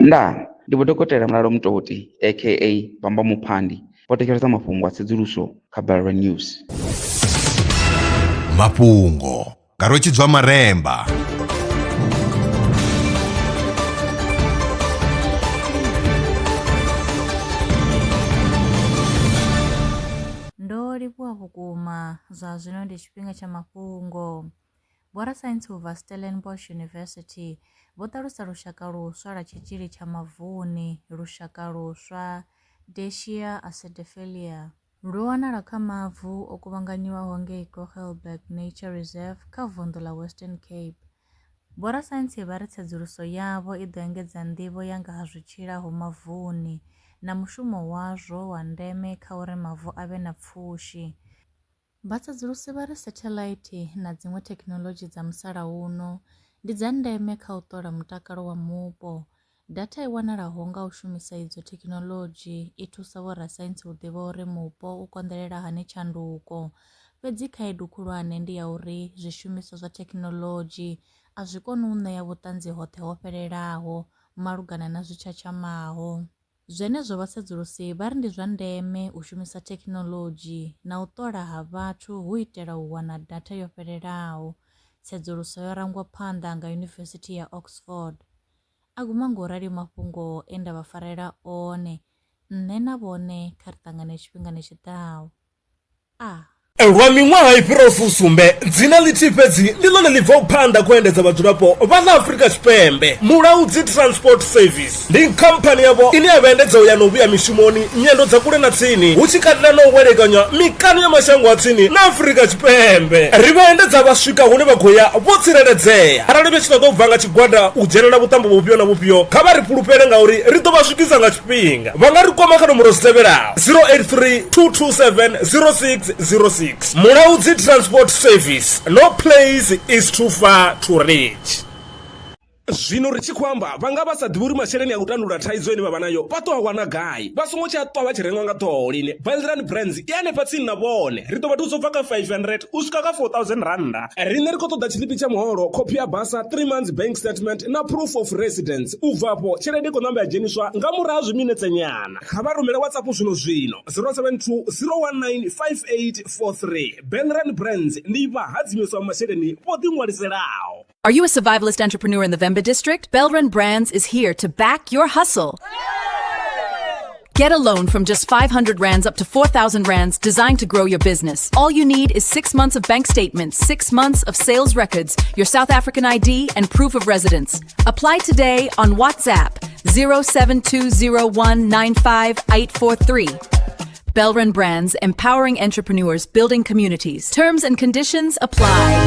ndi Vho Dokotela Mulalo Mutoti aka Bamba Muphandi vho thetshelesa mafhungo a tsedzuluso kha Belrun News. Mafhungo nga Rotshidzwa Maremba. Ndo livhuwa vhukuma zwa zwino ndi tshifhinga tsha mafhungo. Vhorasaintsi vha Stellenbosch University vho ṱalusa lushaka luswa lwa tshitzhili tsha mavuni, lushaka luswa Decia acidiophilia. Lu wanala kha mavu o kuvhanganyiwaho ngei Kogelberg Nature Reserve kha vunḓu ḽa Western Cape. Vhorasaintsi vha ri tsedzuluso yavho i ḓo engedza nḓivho ya nga ha zwi tshilaho mavuni na mushumo wazwo wa ndeme kha uri mavu a vhe na pfushi. Vhatsedzulusi vha ri satellite na dziṅwe thekhinolodzhi dza musalauno ndi dza ndeme kha u ṱola mutakalo wa mupo. Data i wanalaho nga u shumisa idzo thekhinolodzhi i thusa vhorasaintsi u ḓivha uri mupo u konḓelela hani tshanduko. Fhedzi khaedu khulwane ndi ya uri zwishumiswa zwa thekhinolodzhi a zwi koni u ṋea vhuṱanzi hoṱhe ho fhelelaho malugana na zwi tshatshamaho. Zwenezwo vhatsedzulusi vha ri ndi zwa ndeme u shumisa thekhinolodzhi na u ṱola ha vhathu hu itela u wana data yo fhelelaho. Tsedzuluso yo rangwa phanḓa nga Yunivesithi ya Oxford. A guma ngo rali mafhungo e nda vha farela one, nṋe na vhone kha ri ṱangane tshifhingani tshiḓaho. Lwa miṅwaha i fhiraho sumbe dzina ḽithihi fhedzi ndi ḽone ḽi bvaho phanḓa khou endedza vhadzulapo vha ḽa Afrika Tshipembe. Mulaudzi Transport Service ndi khamphani yavho ine ya vhaendedza u ya na u vhuya mishumoni nyendo dza kule na tsini hu tshi katela na u welekanya mikano ya mashango a tsini na Afrika Tshipembe. Ri vhaendedza vha swika hune vha khou ya vho tsireledzea. Arali vha tshi ṱoḓa u bva nga tshigwada u dzhenelela vhuṱambo vhufhio na vhufhio kha vha ri fhulufhele ngauri ri ḓo vha swikisa nga tshifhinga. Vha nga ri kwama kha nomboro dzi tevhelaho 083 227 0606. Mulaudzi Transport Service. No place is too far to reach. Zwino ri tshi khou amba vhanga vha sa ḓivhi uri masheleni a u tandulula thaidzo ine vha vha nayo vha ṱo a wana gai. Vha songo tsha ṱwa vha tshi renga nga ṱhoho lini. Belrun Brands i hanefha tsini na vhone. Ri ḓo vha thusa u bva kha 500 u swika kha 4000 randa. Riṋe ri khou ṱoḓa tshiḽipi tsha muholo, khophi ya basa, 3 months bank statement na proof of residence. U bva afho tshelede i khou ṋamba ya dzheniswa nga murahu ha zwiminetse nyana. Kha vha rumele WhatsApp zwino 072 019 5843. Belrun Brands ndi vhahadzimiswa masheleni vho ḓiṅwaliselaho. Are you a survivalist entrepreneur in the Vemba district? Belrun Brands is here to back your hustle. Get a loan from just 500 rands up to 4,000 rands designed to grow your business. All you need is 6 months of bank statements, 6 months of sales records, your South African ID, and proof of residence. Apply today on WhatsApp 07201958843. Belrun Brands, empowering entrepreneurs, building communities. Terms and conditions apply.